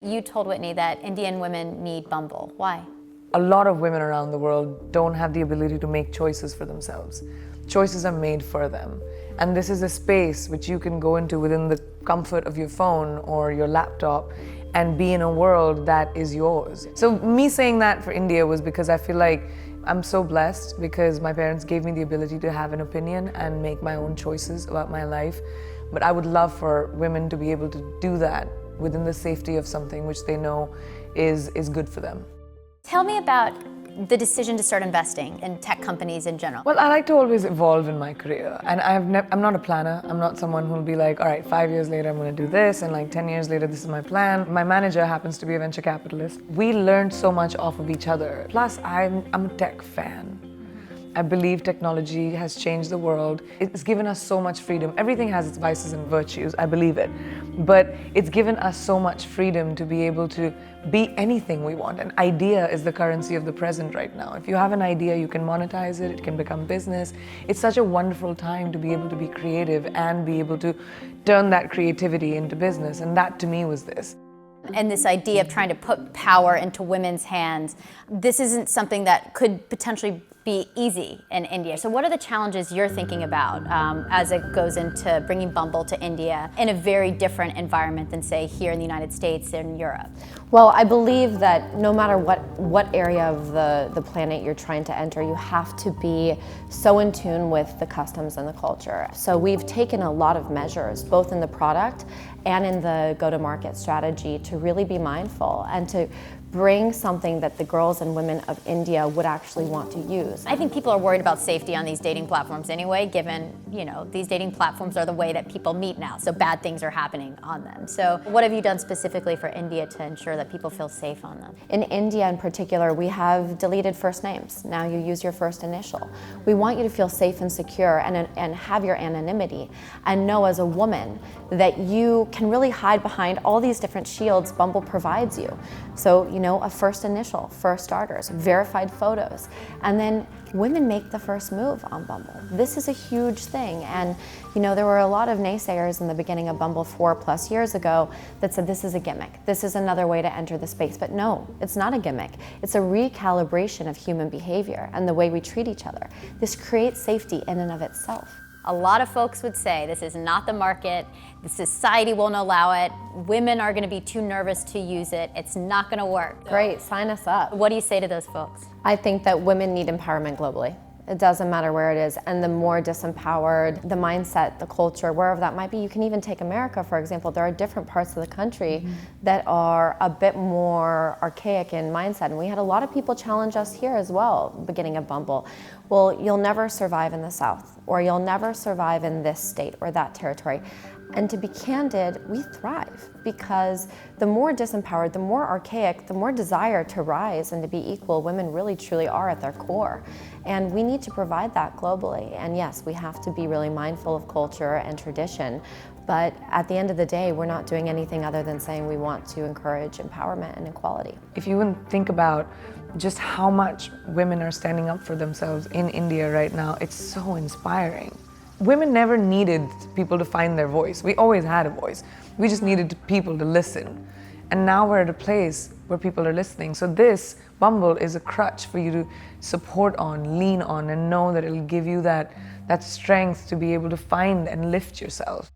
You told Whitney that Indian women need Bumble. Why? A lot of women around the world don't have the ability to make choices for themselves. Choices are made for them. And this is a space which you can go into within the comfort of your phone or your laptop and be in a world that is yours. So me saying that for India was because I feel like I'm so blessed because my parents gave me the ability to have an opinion and make my own choices about my life. But I would love for women to be able to do that within the safety of something which they know is good for them. Tell me about the decision to start investing in tech companies in general. Well, I like to always evolve in my career, and I'm not a planner. I'm not someone who'll be like, all right, 5 years later I'm going to do this, and like 10 years later this is my plan. My manager happens to be a venture capitalist. We learned so much off of each other. Plus, I'm a tech fan. I believe technology has changed the world. It's given us so much freedom. Everything has its vices and virtues, I believe it. But it's given us so much freedom to be able to be anything we want. An idea is the currency of the present right now. If you have an idea, you can monetize it, it can become business. It's such a wonderful time to be able to be creative and be able to turn that creativity into business. And that to me was this. And this idea of trying to put power into women's hands, this isn't something that could potentially be easy in India. So what are the challenges you're thinking about as it goes into bringing Bumble to India in a very different environment than, say, here in the United States and Europe? Well, I believe that no matter what area of the planet you're trying to enter, you have to be so in tune with the customs and the culture. So we've taken a lot of measures, both in the product and in the go-to-market strategy, to really be mindful and to bring something that the girls and women of India would actually want to use. I think people are worried about safety on these dating platforms anyway, given, these dating platforms are the way that people meet now, so bad things are happening on them. So what have you done specifically for India to ensure that people feel safe on them? In India in particular, we have deleted first names. Now you use your first initial. We want you to feel safe and secure and have your anonymity and know as a woman that you can really hide behind all these different shields Bumble provides you. So, a first initial, for starters, verified photos, and then women make the first move on Bumble. This is a huge thing, and there were a lot of naysayers in the beginning of Bumble 4+ years ago that said this is a gimmick, this is another way to enter the space, but no, it's not a gimmick. It's a recalibration of human behavior and the way we treat each other. This creates safety in and of itself. A lot of folks would say this is not the market, the society won't allow it, women are going to be too nervous to use it, it's not going to work. Great, sign us up. What do you say to those folks? I think that women need empowerment globally. It doesn't matter where it is, and the more disempowered, the mindset, the culture, wherever that might be. You can even take America, for example. There are different parts of the country that are a bit more archaic in mindset, and we had a lot of people challenge us here as well, beginning of Bumble. Well, you'll never survive in the South, or you'll never survive in this state or that territory. And to be candid, we thrive because the more disempowered, the more archaic, the more desire to rise and to be equal women really truly are at their core. And we need to provide that globally. And yes, we have to be really mindful of culture and tradition. But at the end of the day, we're not doing anything other than saying we want to encourage empowerment and equality. If you even think about just how much women are standing up for themselves in India right now, it's so inspiring. Women never needed people to find their voice. We always had a voice. We just needed people to listen. And now we're at a place where people are listening. So this, Bumble, is a crutch for you to support on, lean on, and know that it'll give you that strength to be able to find and lift yourself.